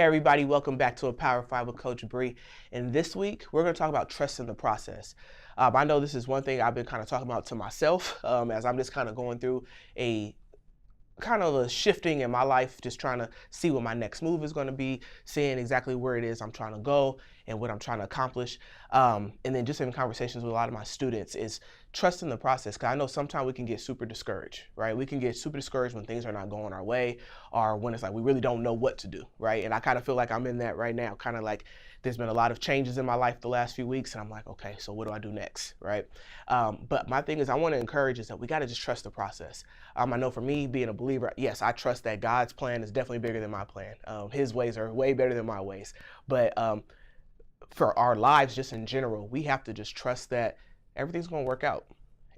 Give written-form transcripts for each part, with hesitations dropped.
Hey everybody, welcome back to Empower 5 with Coach Bree. And this week, we're going to talk about trusting the process. I know this is one thing I've been kind of talking about to myself as I'm just kind of going through a kind of a shifting in my life, just trying to see what my next move is going to be, seeing exactly where it is I'm trying to go and what I'm trying to accomplish. And then just in conversations with a lot of my students is trusting the process. Because I know sometimes we can get super discouraged, right? We can get super discouraged when things are not going our way or when it's like we really don't know what to do, right? And I kind of feel like I'm in that right now, kind of like there's been a lot of changes in my life the last few weeks and I'm like, okay, so what do I do next, right? But my thing is I want to encourage is that we got to just trust the process. I know for me being a believer, yes, I trust that God's plan is definitely bigger than my plan. His ways are way better than my ways. But for our lives, just in general, we have to just trust that everything's going to work out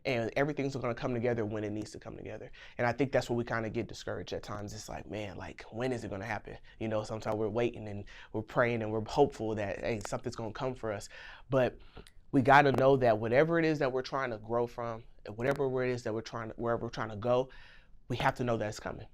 and everything's going to come together when it needs to come together. And I think that's where we kind of get discouraged at times. It's like, man, like, when is it going to happen? You know, sometimes we're waiting and we're praying and we're hopeful that, hey, something's going to come for us. But we got to know that whatever it is that we're trying to grow from, whatever it is that wherever we're trying to go, we have to know that it's coming.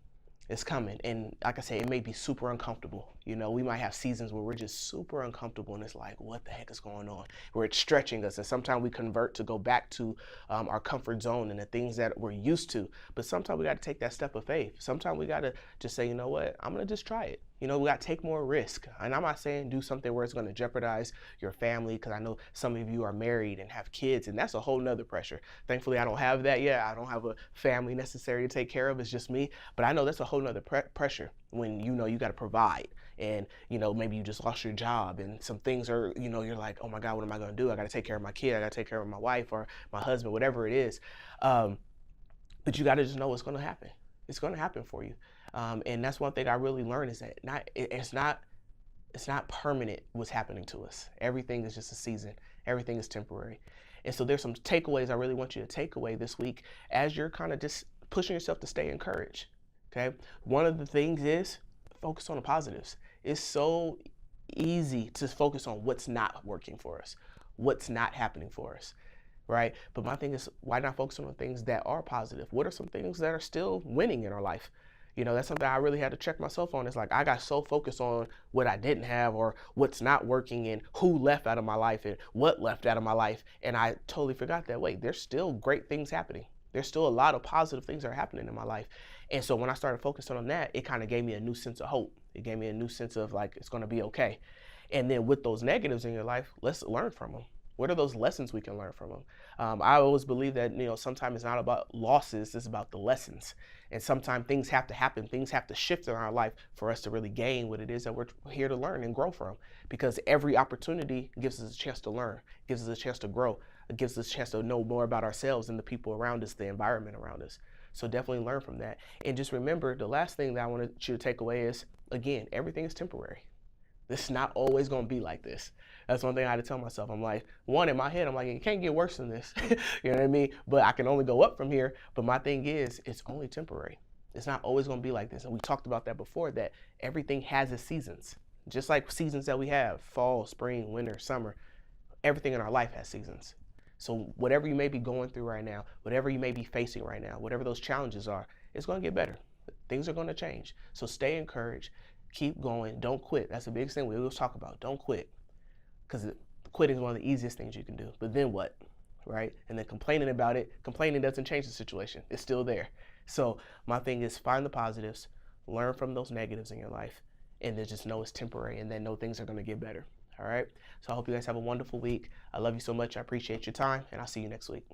It's coming. And like I said, it may be super uncomfortable. You know, we might have seasons where we're just super uncomfortable and it's like, what the heck is going on? Where it's stretching us. And sometimes we convert to go back to our comfort zone and the things that we're used to. But sometimes we got to take that step of faith. Sometimes we got to just say, you know what, I'm going to just try it. You know, we got to take more risk. And I'm not saying do something where it's going to jeopardize your family, because I know some of you are married and have kids, and that's a whole nother pressure. Thankfully, I don't have that yet. I don't have a family necessary to take care of. It's just me. But I know that's a whole nother pressure when you know you got to provide. And, you know, maybe you just lost your job and some things are, you know, you're like, oh my God, what am I going to do? I got to take care of my kid. I got to take care of my wife or my husband, whatever it is. But you got to just know what's going to happen. It's going to happen for you. And that's one thing I really learned is that it's not permanent what's happening to us. Everything is just a season. Everything is temporary. And so there's some takeaways I really want you to take away this week as you're kind of just pushing yourself to stay encouraged. Okay. One of the things is focus on the positives. It's so easy to focus on what's not working for us, what's not happening for us. Right. But my thing is, why not focus on the things that are positive? What are some things that are still winning in our life? You know, that's something I really had to check myself on. It's like I got so focused on what I didn't have or what's not working and who left out of my life and what left out of my life. And I totally forgot that, wait, there's still great things happening. There's still a lot of positive things that are happening in my life. And so when I started focusing on that, it kind of gave me a new sense of hope. It gave me a new sense of like, it's going to be okay. And then with those negatives in your life, let's learn from them. What are those lessons we can learn from them? I always believe that, you know, sometimes it's not about losses, it's about the lessons. And sometimes things have to happen, things have to shift in our life for us to really gain what it is that we're here to learn and grow from. Because every opportunity gives us a chance to learn, gives us a chance to grow, it gives us a chance to know more about ourselves and the people around us, the environment around us. So definitely learn from that. And just remember, the last thing that I want you to take away is, again, everything is temporary. This is not always going to be like this. That's one thing I had to tell myself. I'm like, one, in my head, I'm like, it can't get worse than this. You know what I mean? But I can only go up from here. But my thing is, it's only temporary. It's not always going to be like this. And we talked about that before, that everything has its seasons. Just like seasons that we have, fall, spring, winter, summer, everything in our life has seasons. So whatever you may be going through right now, whatever you may be facing right now, whatever those challenges are, it's going to get better. Things are going to change. So stay encouraged. Keep going. Don't quit. That's the biggest thing we always talk about. Don't quit. Because quitting is one of the easiest things you can do. But then what? Right? And then complaining about it, complaining doesn't change the situation. It's still there. So my thing is, find the positives, learn from those negatives in your life, and then just know it's temporary, and then know things are going to get better. All right? So I hope you guys have a wonderful week. I love you so much. I appreciate your time, and I'll see you next week.